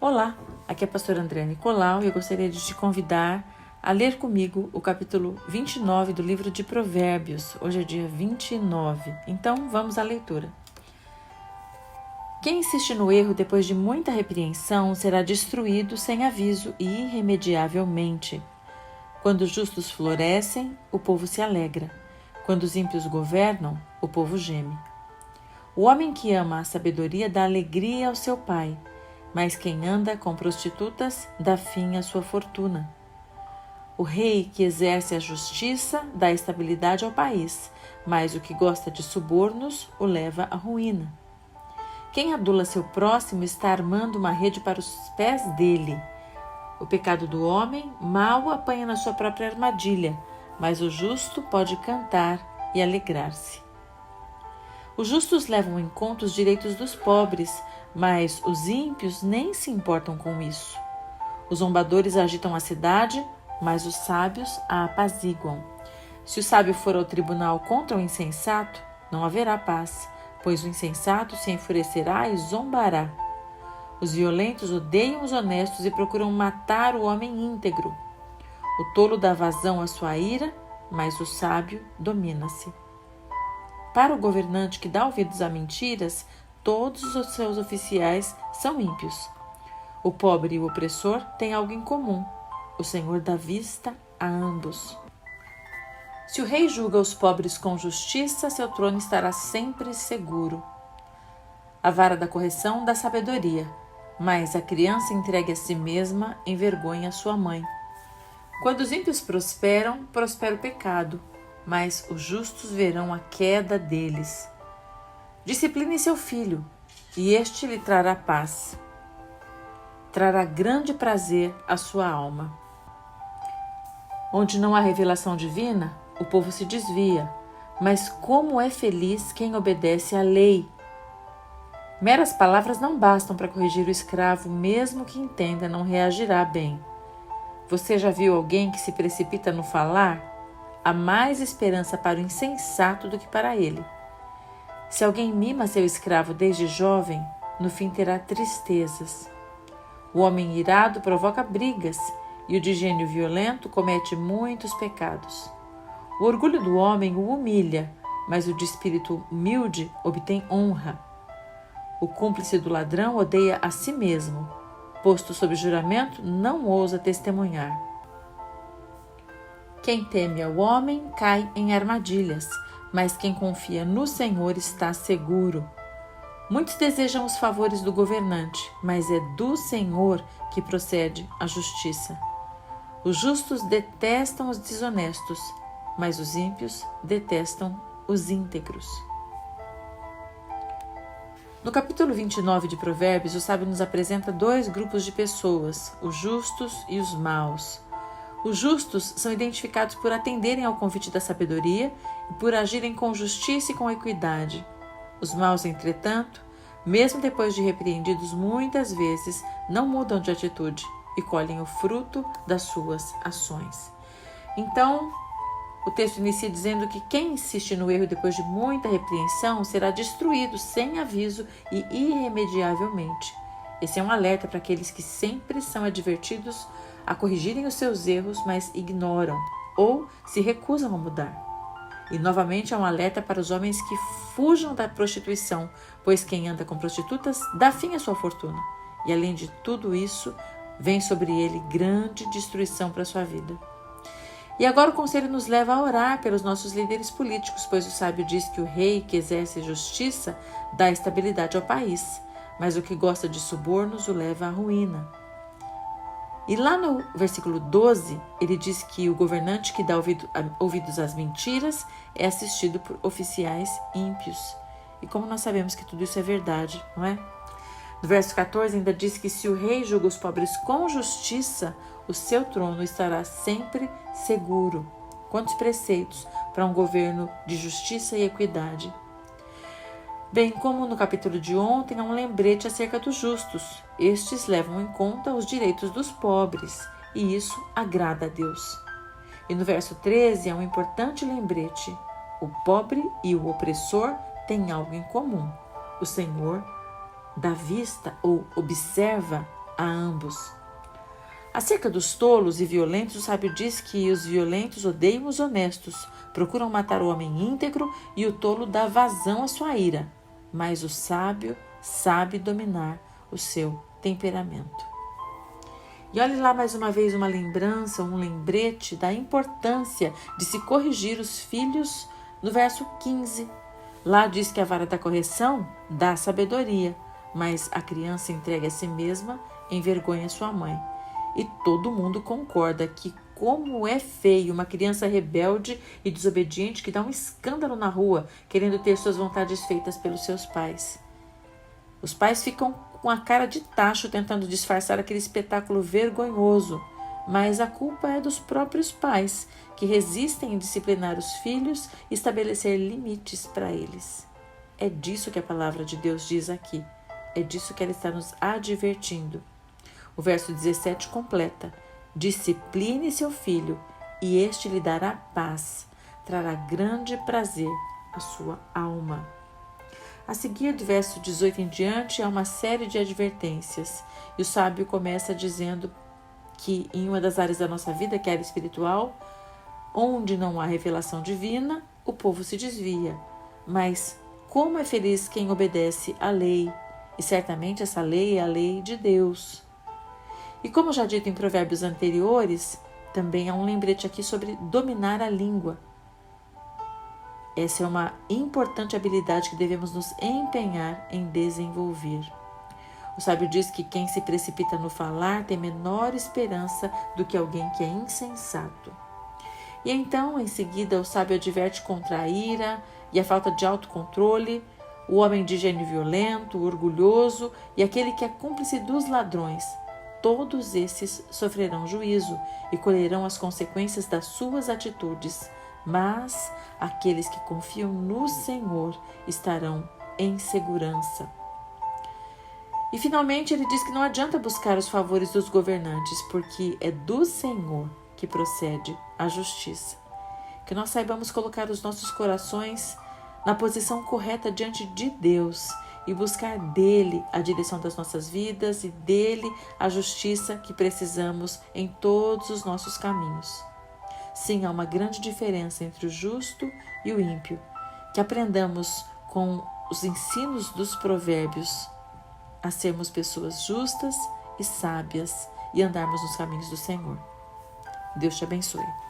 Olá, aqui é a pastora Andréa Nicolau e eu gostaria de te convidar a ler comigo o capítulo 29 do livro de Provérbios. Hoje é dia 29, então vamos à leitura. Quem insiste no erro depois de muita repreensão será destruído sem aviso e irremediavelmente. Quando os justos florescem, o povo se alegra. Quando os ímpios governam, o povo geme. O homem que ama a sabedoria dá alegria ao seu pai, mas quem anda com prostitutas dá fim à sua fortuna. O rei que exerce a justiça dá estabilidade ao país, mas o que gosta de subornos o leva à ruína. Quem adula seu próximo está armando uma rede para os pés dele. O pecado do homem mal apanha na sua própria armadilha, mas o justo pode cantar e alegrar-se. Os justos levam em conta os direitos dos pobres, mas os ímpios nem se importam com isso. Os zombadores agitam a cidade, mas os sábios a apaziguam. Se o sábio for ao tribunal contra o insensato, não haverá paz, pois o insensato se enfurecerá e zombará. Os violentos odeiam os honestos e procuram matar o homem íntegro. O tolo dá vazão à sua ira, mas o sábio domina-se. Para o governante que dá ouvidos a mentiras, todos os seus oficiais são ímpios. O pobre e o opressor têm algo em comum. O Senhor dá vista a ambos. Se o rei julga os pobres com justiça, seu trono estará sempre seguro. A vara da correção dá sabedoria, mas a criança entregue a si mesma envergonha sua mãe. Quando os ímpios prosperam, prospera o pecado, mas os justos verão a queda deles. Discipline seu filho, e este lhe trará paz. Trará grande prazer à sua alma. Onde não há revelação divina, o povo se desvia, mas como é feliz quem obedece à lei. Meras palavras não bastam para corrigir o escravo, mesmo que entenda, não reagirá bem. Você já viu alguém que se precipita no falar? Há mais esperança para o insensato do que para ele. Se alguém mima seu escravo desde jovem, no fim terá tristezas. O homem irado provoca brigas, e o de gênio violento comete muitos pecados. O orgulho do homem o humilha, mas o de espírito humilde obtém honra. O cúmplice do ladrão odeia a si mesmo. Posto sob juramento, não ousa testemunhar. Quem teme ao homem cai em armadilhas, mas quem confia no Senhor está seguro. Muitos desejam os favores do governante, mas é do Senhor que procede a justiça. Os justos detestam os desonestos, mas os ímpios detestam os íntegros. No capítulo 29 de Provérbios, o sábio nos apresenta dois grupos de pessoas, os justos e os maus. Os justos são identificados por atenderem ao convite da sabedoria e por agirem com justiça e com equidade. Os maus, entretanto, mesmo depois de repreendidos muitas vezes, não mudam de atitude e colhem o fruto das suas ações. Então, o texto inicia dizendo que quem insiste no erro depois de muita repreensão será destruído sem aviso e irremediavelmente. Esse é um alerta para aqueles que sempre são advertidos a corrigirem os seus erros, mas ignoram ou se recusam a mudar. E novamente é um alerta para os homens que fujam da prostituição, pois quem anda com prostitutas dá fim à sua fortuna. E além de tudo isso, vem sobre ele grande destruição para a sua vida. E agora o conselho nos leva a orar pelos nossos líderes políticos, pois o sábio diz que o rei que exerce justiça dá estabilidade ao país, mas o que gosta de subornos o leva à ruína. E lá no versículo 12, ele diz que o governante que dá ouvidos às mentiras é assistido por oficiais ímpios. E como nós sabemos que tudo isso é verdade, não é? No verso 14 ainda diz que se o rei julga os pobres com justiça, o seu trono estará sempre seguro. Quantos preceitos para um governo de justiça e equidade. Bem como no capítulo de ontem, há um lembrete acerca dos justos. Estes levam em conta os direitos dos pobres, e isso agrada a Deus. E no verso 13 há um importante lembrete. O pobre e o opressor têm algo em comum. O Senhor dá vista ou observa a ambos. Acerca dos tolos e violentos, o sábio diz que os violentos odeiam os honestos, procuram matar o homem íntegro e o tolo dá vazão à sua ira, mas o sábio sabe dominar o seu temperamento. E olhe lá mais uma vez uma lembrança, um lembrete da importância de se corrigir os filhos no verso 15. Lá diz que a vara da correção dá sabedoria, mas a criança entregue a si mesma envergonha sua mãe. E todo mundo concorda que como é feio uma criança rebelde e desobediente que dá um escândalo na rua, querendo ter suas vontades feitas pelos seus pais. Os pais ficam com a cara de tacho tentando disfarçar aquele espetáculo vergonhoso, mas a culpa é dos próprios pais, que resistem em disciplinar os filhos e estabelecer limites para eles. É disso que a palavra de Deus diz aqui. É disso que ela está nos advertindo. O verso 17 completa: discipline seu filho, e este lhe dará paz, trará grande prazer à sua alma. A seguir, do verso 18 em diante, há uma série de advertências. E o sábio começa dizendo que em uma das áreas da nossa vida, que é a área espiritual, onde não há revelação divina, o povo se desvia. Mas como é feliz quem obedece à lei, e certamente essa lei é a lei de Deus. E como já dito em provérbios anteriores, também há um lembrete aqui sobre dominar a língua. Essa é uma importante habilidade que devemos nos empenhar em desenvolver. O sábio diz que quem se precipita no falar tem menor esperança do que alguém que é insensato. E então, em seguida, o sábio adverte contra a ira e a falta de autocontrole, o homem de gênio violento, o orgulhoso e aquele que é cúmplice dos ladrões. Todos esses sofrerão juízo e colherão as consequências das suas atitudes, mas aqueles que confiam no Senhor estarão em segurança. E finalmente ele diz que não adianta buscar os favores dos governantes, porque é do Senhor que procede a justiça. Que nós saibamos colocar os nossos corações na posição correta diante de Deus e buscar dele a direção das nossas vidas e dele a justiça que precisamos em todos os nossos caminhos. Sim, há uma grande diferença entre o justo e o ímpio. Que aprendamos com os ensinos dos provérbios a sermos pessoas justas e sábias e andarmos nos caminhos do Senhor. Deus te abençoe.